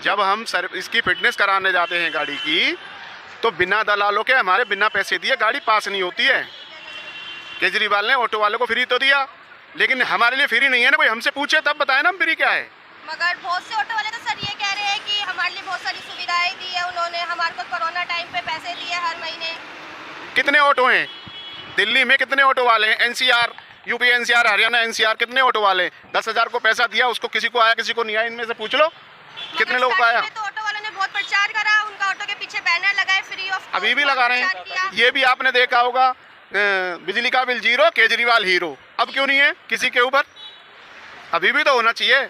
जब हम इसकी फिटनेस कराने जाते हैं गाड़ी की, तो बिना दलालों के हमारे बिना पैसे दिए गाड़ी पास नहीं होती है। केजरीवाल ने ऑटो वालों को फ्री तो दिया, लेकिन हमारे लिए फ्री नहीं है ना। कोई हमसे पूछे तब बताए ना हम फ्री क्या है। मगर बहुत से ऑटो वाले तो सर ये कह रहे हैं कि हमारे लिए बहुत सारी सुविधाएं दी है उन्होंने, हमारे को कोरोना टाइम पे पैसे दिए हर महीने। कितने ऑटो हैं दिल्ली में, कितने ऑटो वाले हैं? NCR, UP NCR, Haryana NCR, कितने ऑटो वाले? 10,000 को पैसा दिया, उसको किसी को आया किसी को नहीं आया। इनमें से पूछ लो कितने लोगों को आया। तो ऑटो वालों ने बहुत प्रचार करा, उनका ऑटो के पीछे बैनर लगाए फ्री ऑफ, अभी भी लगा रहे हैं। ये भी आपने देखा होगा, बिजली का बिल 0, केजरीवाल हीरो। अब क्यों नहीं है किसी के ऊपर? अभी भी तो होना चाहिए।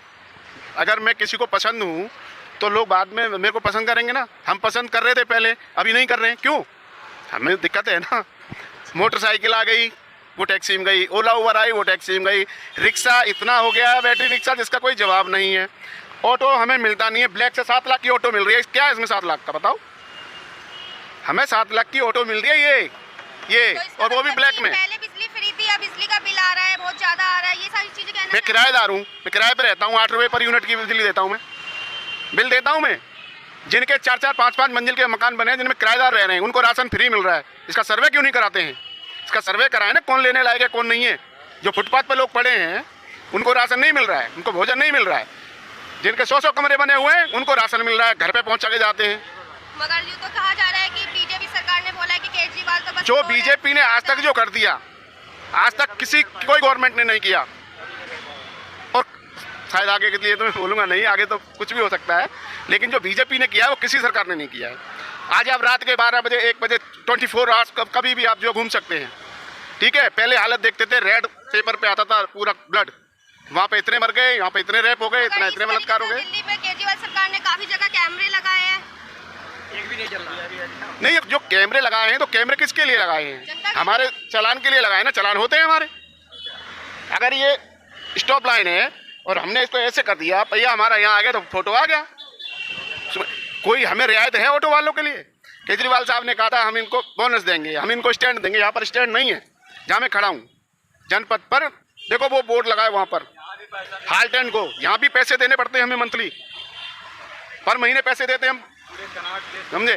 अगर मैं किसी को पसंद हूँ तो लोग बाद में मेरे को पसंद करेंगे ना। हम पसंद कर रहे थे पहले, अभी नहीं कर रहे हैं, क्यों? हमें दिक्कत है ना। मोटरसाइकिल आ गई, वो टैक्सी में गई, ओला उबर आई, वो टैक्सी में गई, रिक्शा इतना हो गया है, बैटरी रिक्शा जिसका कोई जवाब नहीं है। ऑटो हमें मिलता नहीं है। ब्लैक से 7 लाख की ऑटो मिल रही है, क्या है इसमें 7 लाख का बताओ? हमें 7 लाख की ऑटो मिल रही है ये तो और वो भी ब्लैक में। पहले बिजली फ्री थी, अब बिजली का बिल आ रहा है, बहुत ज्यादा आ रहा है, ये सारी चीजें कहना। मैं किराएदार हूँ, मैं किराए पे रहता हूँ, 8 रुपये पर यूनिट की बिजली देता हूँ, मैं बिल देता हूँ। मैं जिनके 4-4, 5-5 मंजिल के मकान बने हैं, जिनमें किराएदार रह रहे हैं, उनको राशन फ्री मिल रहा है। इसका सर्वे क्यों नहीं कराते हैं? इसका सर्वे कराए ना, कौन लेने लायक है कौन नहीं है। जो फुटपाथ पर लोग पड़े हैं उनको राशन नहीं मिल रहा है, उनको भोजन नहीं मिल रहा है। जिनके 100-100 कमरे बने हुए हैं उनको राशन मिल रहा है, घर पे पहुँचा के जाते हैं। मगर यूँ तो कहा जा रहा है कि बीजेपी सरकार ने बोला है कि केजरीवाल तो बस जो बीजेपी ने आज तक जो कर दिया, आज तक कोई गवर्नमेंट ने नहीं किया। और शायद आगे के लिए तो मैं बोलूँगा नहीं, आगे तो कुछ भी हो सकता है, लेकिन जो बीजेपी ने किया है वो किसी सरकार ने नहीं किया है। आज आप रात के 12 बजे 1 बजे 24 आवर्स कभी भी आप जो घूम सकते हैं, ठीक है। पहले हालत देखते थे, रेड पेपर पे आता था पूरा ब्लड, वहाँ पे इतने मर गए, यहाँ पे इतने रेप हो गए, इतने बलात्कार हो गए। दिल्ली में केजरीवाल सरकार ने काफी जगह कैमरे लगाए हैं, एक भी नहीं चल रहा। नहीं, जो कैमरे लगाए हैं तो कैमरे किसके लिए लगाए हैं? हमारे चालान के लिए लगाए ना, चालान होते हैं हमारे। अगर ये स्टॉप लाइन है और हमने इसको ऐसे कर दिया, भैया हमारा यहाँ आ गया तो फोटो आ गया। कोई हमें रियायत है ऑटो वालों के लिए? केजरीवाल साहब ने कहा था हम इनको बोनस देंगे, हम इनको स्टैंड देंगे। यहाँ पर स्टैंड नहीं है जहाँ मैं खड़ा हूँ जनपद पर। देखो वो बोर्ड लगा है वहाँ पर, हाल्टन को। यहाँ भी पैसे देने पड़ते हैं हमें, मंथली पर महीने पैसे देते हैं हम, समझे।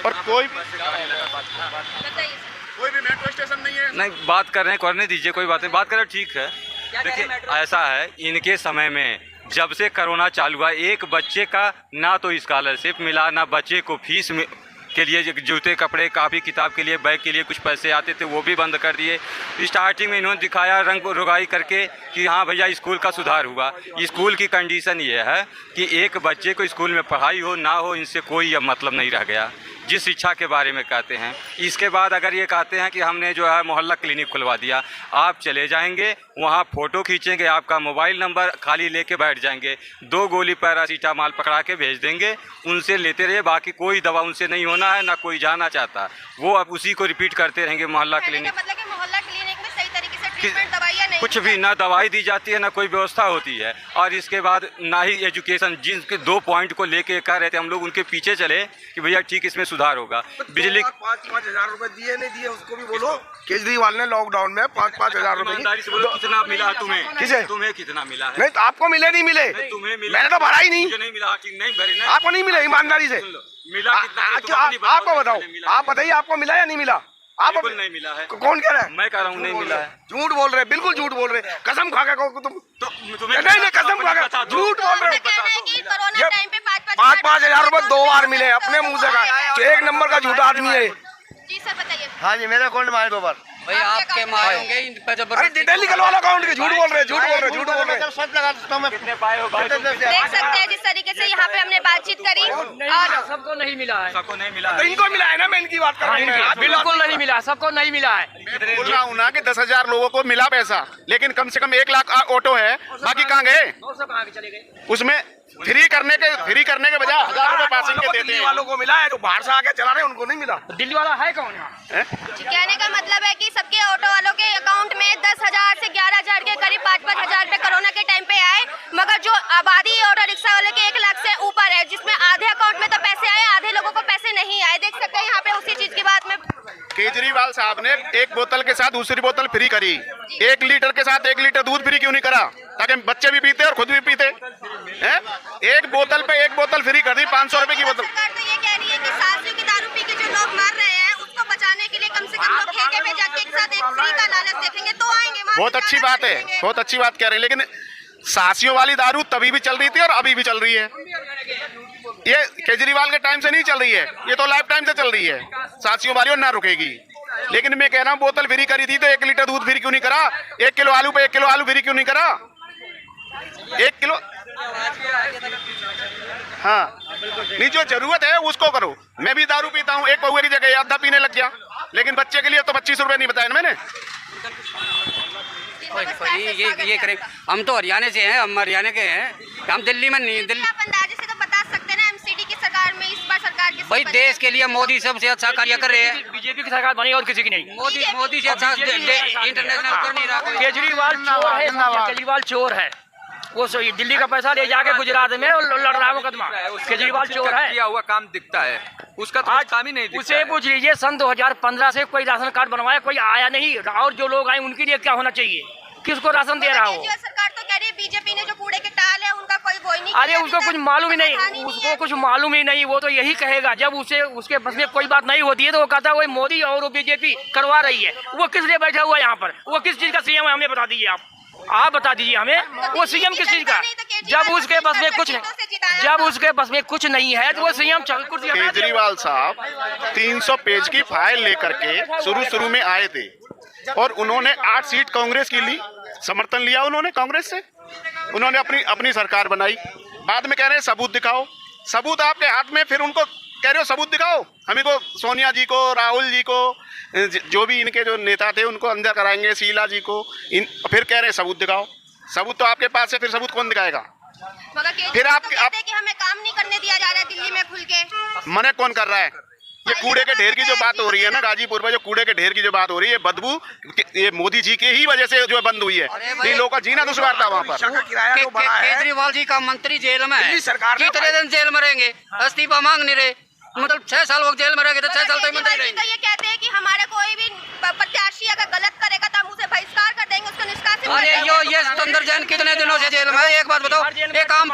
और कोई भी मेट्रो स्टेशन नहीं है। नहीं, बात कर रहे हैं, करने दीजिए, कोई बात नहीं, बात करें, ठीक है। देखिए ऐसा है, इनके समय में जब से कोरोना चालू हुआ, एक बच्चे का ना तो स्कॉलरशिप मिला, ना बच्चे को फीस के लिए जूते कपड़े कापी किताब के लिए बैग के लिए कुछ पैसे आते थे वो भी बंद कर दिए। स्टार्टिंग में इन्होंने दिखाया रंग रुगाई करके कि हाँ भैया स्कूल का सुधार हुआ। स्कूल की कंडीशन ये है कि एक बच्चे को स्कूल में पढ़ाई हो ना हो, इनसे कोई अब मतलब नहीं रह गया जिस शिक्षा के बारे में कहते हैं। इसके बाद अगर ये कहते हैं कि हमने जो है मोहल्ला क्लिनिक खुलवा दिया, आप चले जाएंगे वहाँ फ़ोटो खींचेंगे, आपका मोबाइल नंबर खाली लेके बैठ जाएंगे, 2 गोली पैरासीटामॉल पकड़ा के भेज देंगे, उनसे लेते रहिए। बाकी कोई दवा उनसे नहीं होना है, ना कोई जाना चाहता, वो अब उसी को रिपीट करते रहेंगे मोहल्ला क्लिनिक। मतलब कि मोहल्ला क्लिनिक में सही तरीके से ट्रीटमेंट दवाइयाँ नहीं, कुछ भी ना दवाई दी जाती है ना कोई व्यवस्था होती है। और इसके बाद ना ही एजुकेशन, जिनके 2 पॉइंट को लेके कह रहे थे हम लोग उनके पीछे चले कि भैया ठीक इसमें सुधार होगा। बिजली 5-5 हजार रुपए दिए नहीं दिए उसको भी बोलो। केजरीवाल ने लॉकडाउन में 5-5 हजार रुपए कितना मिला तुम्हें? किसे? तुम्हें कितना मिला है? नहीं तो आपको मिले नहीं मिले, तुम्हें मिला, मैंने तो भरा ही नहीं। मुझे नहीं मिला, नहीं भरी ना। आपको नहीं मिले, ईमानदारी से मिला कितना? आपको बताओ, आप बताइए आपको मिला या नहीं मिला? आप बिल्कुल नहीं मिला है। कौन कह रहा है? मैं कह रहा हूँ नहीं मिला है। झूठ बोल रहे, बिल्कुल झूठ बोल रहे, कसम खा के तुम। तुम्हें नहीं कसम खा के झूठ बोल रहे कोरोना टाइम पे 5-5 हजार रुपए 2 बार मिले, अपने मुंह से कहा। 1 नंबर का झूठा आदमी है। जी सर बताइए। हाँ जी, मेरे अकाउंट में आए 2 बार। भाई आपके मारे होंगे, अरे डिटेल निकलवा लो अकाउंट के। झूठ बोल रहे, झूठ बोल रहे, झूठ बोल रहे। देख सकते हैं जिस तरीके से यहाँ पे हमने बातचीत करी और सबको नहीं मिला है। सबको नहीं मिला तो इनको मिला है ना, मैं इनकी बात कर रहा हूँ। बिल्कुल नहीं मिला, सबको नहीं मिला है। मैं बोल रहा हूँ ना कि 10,000 लोगों को मिला पैसा, लेकिन कम से कम 1 लाख ऑटो है, बाकी कहाँ गए? 200 कहाँ के चले गए? उसमें फ्री करने के बजाय 1,000 रुपए पासिंग के देते दिल्ली हैं। वालों को मिला है, जो बाहर से आके चला रहे हैं उनको नहीं मिला। दिल्ली वाला है कौन यहाँ? कहने का मतलब है कि सबके ऑटो वालों के अकाउंट में 10,000 से 11,000 के करीब 5-5 हजार रुपए कोरोना के टाइम पे आए, मगर जो आबादी ऑटो रिक्शा वाले के 1 लाख से ऊपर है, जिसमें आधे अकाउंट में तो पैसे आए, आधे लोगों को पैसे नहीं आए। देख सकते हैं यहाँ पे उसी चीज की बात में केजरीवाल साहब ने एक बोतल के साथ दूसरी बोतल फ्री करी, 1 लीटर के साथ 1 लीटर दूध फ्री क्यों नहीं करा, ताकि बच्चे भी पीते और खुद भी पीते हैं? एक बोतल पे 1 बोतल फ्री कर दी, 500 रुपए की बोतल। सरकार तो ये कह रही है कि साथियों की दारू पी के जो लोग मर रहे हैं उसको बचाने के लिए कम से कम लोग ठेके पे जाके एक साथ एक फ्री का लालच देखेंगे तो आएंगे। वहाँ बहुत से अच्छी ज्यादा बात है, देखेंगे। बहुत अच्छी बात कह रहे हैं, लेकिन सासियों वाली दारू तभी भी चल रही थी और अभी भी चल रही है। ये केजरीवाल के टाइम से नहीं चल रही है, ये तो लाइफ टाइम से चल रही है, सासियों वाली और ना रुकेगी। लेकिन मैं कह रहा हूँ बोतल फ्री करी थी तो 1 लीटर दूध फ्री क्यों नहीं करा, 1 किलो आलू पे 1 किलो आलू फ्री क्यों नहीं करा, 1 किलो। हाँ नहीं, जो जरूरत है उसको करो। मैं भी दारू पीता हूँ, 1 पौवे की जगह आधा पीने लग गया, लेकिन बच्चे के लिए तो 25 रुपए नहीं बताया ना मैंने। ये करें, हम तो हरियाणा से हैं, हम हरियाणा के हैं, हम दिल्ली में नहीं। दिल्ली आप अंदाजे से तो बता सकते हैं ना एमसीडी की सरकार में इस बार सरकार किसकी भाई बनी? देश के लिए मोदी सबसे अच्छा कार्य कर रहे हैं। बीजेपी की सरकार बनी और किसी की नहीं। मोदी से अच्छा इंटरनेशनल कर नहीं रहा कोई। केजरीवाल चोर है, केजरीवाल चोर है। वो दिल्ली का पैसा ले जाके गुजरात में लड़ रहा है मुकदमा। केजरीवाल चोर है, किया हुआ काम दिखता है, उसका तो आज काम ही नहीं दिखता उसे है। पूछ लीजिए, सन 2015 से कोई राशन कार्ड बनवाया, कोई आया नहीं, और जो लोग आए उनके लिए क्या होना चाहिए, किसको राशन दे रहा हो? केजरीवाल सरकार तो कह रही है बीजेपी ने जो कूड़े के टाल है उनका कोई वो ही नहीं अरे किया, उसको अभी कुछ तक मालूम ही नहीं, परेशानी उसको है। कुछ मालूम ही नहीं। वो तो यही कहेगा, जब उसे उसके बस में कोई बात नहीं होती है तो वो कहता है वो मोदी और वो बीजेपी करवा रही है। वो किस लिए बैठा हुआ है यहाँ पर, वो किस चीज का सीएम है, हमें बता दीजिए। आप बता दीजिए हमें, वो सीएम किस चीज का? जब उसके बस में कुछ नहीं है तो वो सीएम कुर्सी हटा देगा। केजरीवाल साहब 300 पेज की फाइल लेकर के शुरू में आए थे और उन्होंने 8 सीट कांग्रेस की ली, समर्थन लिया उन्होंने कांग्रेस से, उन्होंने अपनी सरकार बनाई। बाद में कह रहे हैं सबूत दिखाओ, सबूत आपके हाथ में, फिर उनको कह रहे हो सबूत दिखाओ। हमें को सोनिया जी को, राहुल जी को, जो भी इनके जो नेता थे उनको अंदर कराएंगे, शीला जी को, फिर कह रहे हैं सबूत दिखाओ। सबूत तो आपके पास है, फिर सबूत कौन दिखाएगा? मगर फिर आप कहते हैं कि हमें काम नहीं करने दिया जा रहा है दिल्ली में खुल के। मना कौन कर रहा है? ये कूड़े के ढेर की जो बात हो रही है ना, गाजीपुर में जो कूड़े के ढेर की जो बात हो रही है, बदबू ये मोदी जी के ही वजह से जो बंद हुई है। इन लोगों का जीना दुश्वार था वहाँ पर। किराया जो बढ़ा है, केजरीवाल जी का मंत्री जेल में है, दिल्ली सरकार ने कितने दिन जेल में रहेंगे? इस्तीफा मांग नहीं रहे, मतलब 6 साल वो जेल में रहेंगे तो 6 साल तो मंत्री केजरीवाल जी रहेंगे। तो ये कहते हैं कि हमारा कोई भी प्रत्याशी अगर गलत करेगा तो हम उसे बहिष्कार कर देंगे, उसको निष्कासित कर अरे देंगे। ये सतेंद्र जैन कितने दिनों से जेल में है? एक बात बताओ, एक आम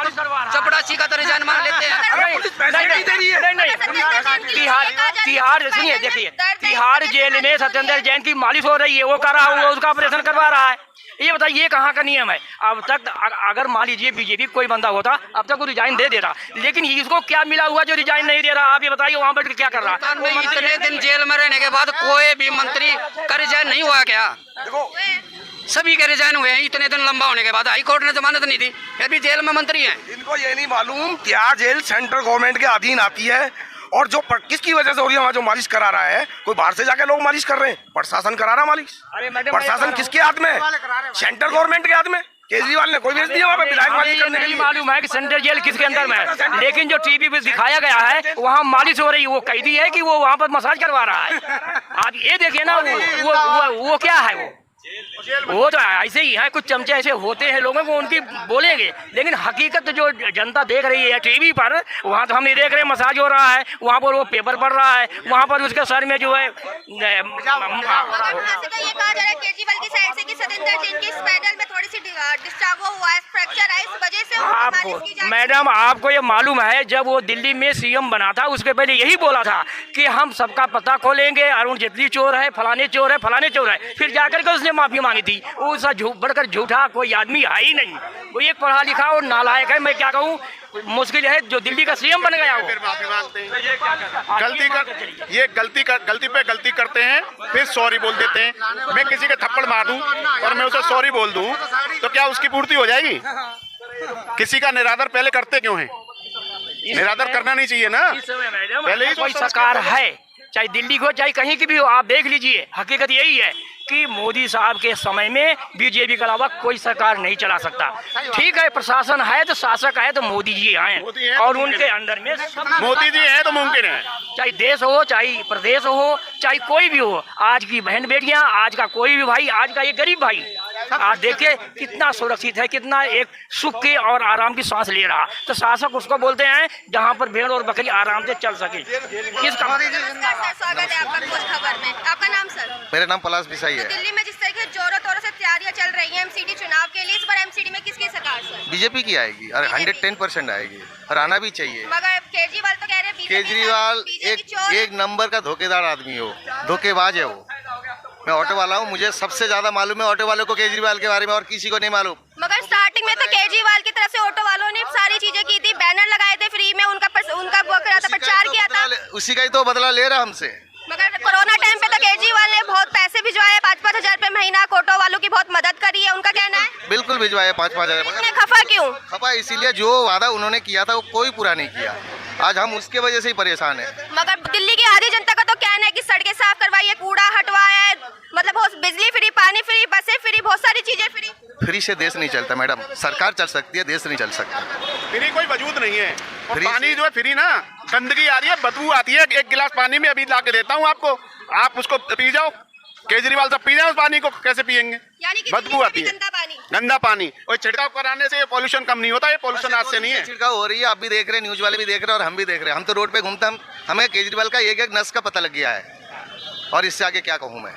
चपड़ासी का तो रिजाइन मांग लेते हैं। पुलिस पैसे नहीं दे रही है। नहीं, तिहाड़ सुनिए, देखिए, तिहाड़ जेल में सत्येंद्र जैन की मालिश हो रही है, वो कर रहा हूँ, उसका ऑपरेशन करवा रहा है। ये बताइए, ये कहाँ का नियम है? अब तक अगर मान लीजिए बीजेपी कोई बंदा होता अब तक वो रिजाइन दे देता, लेकिन इसको क्या मिला हुआ जो रिजाइन नहीं दे रहा? आप ये बताइए, वहाँ बैठ के क्या कर रहा है? में इतने दिन जेल में रहने के बाद कोई भी मंत्री का रिजाइन नहीं हुआ क्या? देखो सभी के रिजाइन हुए हैं इतने दिन लंबा होने के बाद। हाई कोर्ट ने जमानत नहीं दी, फिर भी जेल में मंत्री हैं। इनको ये नहीं मालूम क्या जेल सेंट्रल गवर्नमेंट के अधीन आती है और जो किसकी वजह से हो रही है। वहाँ जो मालिश करा रहा है, कोई बाहर से जाके लोग मालिश कर रहे हैं, प्रशासन करा रहा मालिश। अरे मैडम, प्रशासन किसके हाथ में? सेंट्रल गवर्नमेंट के हाथ में। केजरीवाल ने कोई भेज दिया वहाँ पे विधायक मालिश करने के नहीं लिए। मालूम है कि सेंट्रल जेल किसके अंदर में है, लेकिन जो टीवी पे दिखाया गया है वहाँ मालिश हो रही है, वो कैदी है कि वो वहाँ पर मसाज करवा रहा है? आप ये देखिए ना, वो क्या है? वो तो ऐसे ही है, कुछ चमचे ऐसे होते हैं लोगों को, उनकी बोलेंगे, लेकिन हकीकत जो जनता देख रही है टीवी पर, वहाँ तो हम नहीं देख रहे मसाज हो रहा है, वहाँ पर वो पेपर पढ़ रहा है, वहाँ पर उसके सर में जो है मगर वहाँ से तो ये कहा जा रहा है केजरीवाल की साइड से कि सतेंद्र जैन की स्पाइनल में थोड़ी सी डिस्टर्ब हुआ है, फ्रैक्चर है, इस वजह से उनको मालिश की आपको जाए। मैडम, आपको ये मालूम है जब वो दिल्ली में सीएम बना था उसके पहले यही बोला था कि हम सबका पता खोलेंगे, अरुण जेटली चोर है, फलाने चोर है, फलाने चोर है, फिर जाकर के उसने माफी मांगी थी। उसका बढ़कर झूठा कोई आदमी है ही नहीं, वो एक पढ़ा लिखा और नालायक है। मैं क्या कहूँ, मुश्किल है जो दिल्ली का सीएम बन गया वो। फिर माफी मांगते हैं, गलती पे गलती करते हैं, फिर सॉरी बोल देते हैं। मैं किसी के थप्पड़ मार दूं और मैं उसे सॉरी बोल दूं तो क्या उसकी पूर्ति हो जाएगी? किसी का निरादर पहले करते क्यों है? निरादर करना नहीं चाहिए ना। इस समय मैडम पहले ही कोई सोच समझ सरकार के है, चाहे दिल्ली को चाहे कहीं की भी हो, आप देख लीजिए, हकीकत यही है कि मोदी साहब के समय में बीजेपी के अलावा कोई सरकार नहीं चला सकता। ठीक है, प्रशासन है तो शासक है तो मोदी जी आए मोदी हैं और तो उनके अंडर में सब, मोदी जी हैं तो मुमकिन है। चाहे देश हो, चाहे प्रदेश हो, चाहे कोई भी हो, आज की बहन बेटियां, आज का कोई भी भाई, आज का ये गरीब भाई आप देखिए कितना सुरक्षित है, कितना एक सुख के और आराम की सांस ले रहा। तो शासक उसको बोलते हैं जहाँ पर भेड़ और बकरी आराम से चल सके। नमस्कार सर, स्वागत है आपका खोज खबर में। आपका नाम सर? मेरा नाम पलाश बिसाई तो है। दिल्ली में जिस तरीके जोरों तोरों से तैयारियां चल रही हैं एमसीडी चुनाव के लिए, इस बार एमसीडी में किसकी सरकार सर? बीजेपी की आएगी और 110% आएगी और आना भी चाहिए। मगर केजरीवाल तो कह रहे हैं केजरीवाल एक नंबर का धोखेदार आदमी हो, धोखेबाज है वो। मैं ऑटो वाला हूँ, मुझे सबसे ज्यादा मालूम है ऑटो वालों को केजरीवाल के बारे में, और किसी को नहीं मालूम। मगर स्टार्टिंग में तो केजरीवाल की तरफ से ऑटो वालों ने सारी चीजें की थी, बैनर लगाए थे फ्री में, उनका वो करा था, प्रचार किया था। उसी का ही तो बदला ले रहा हमसे। मगर कोरोना टाइम पे तो केजरीवाल ने बहुत पैसे भिजवाए, 5-5 हजार रुपए महीना, ऑटो वालों की बहुत मदद करी है, उनका कहना है। बिल्कुल भिजवाया 5-5 इतने हजार। खफा क्यों? खपा इसीलिए जो वादा उन्होंने किया था वो कोई पूरा नहीं किया। आज हम उसके वजह से ही परेशान है। मगर दिल्ली की आधी जनता का तो कहना है कि सड़कें साफ करवाइए, कूड़ा हटवाया, मतलब बहुत बिजली फ्री, पानी फ्री, बसें फ्री, बहुत सारी चीजें फ्री। फ्री से देश नहीं चलता मैडम, सरकार चल सकती है, देश नहीं चल सकता। फ्री कोई वजूद नहीं है। और फ्री पानी जो है फ्री ना, गंदगी आ रही है, बदबू आती है। एक गिलास पानी में अभी ला के देता हूँ आपको, आप उसको पी जाओ। केजरीवाल साहब पी जाओ उस पानी को, कैसे पियेंगे? यानी कि बदबू आती है, गंदा पानी। और छिड़काव कराने से ये पोल्यूशन कम नहीं होता, ये पोल्यूशन आज से नहीं है। छिड़काव हो रही है, आप भी देख रहे हैं, न्यूज वाले भी देख रहे हैं और हम भी देख रहे हैं। हम तो रोड पे घूमते, हमें केजरीवाल का एक नस का पता लग गया है। और इससे आगे क्या कहूँ मैं।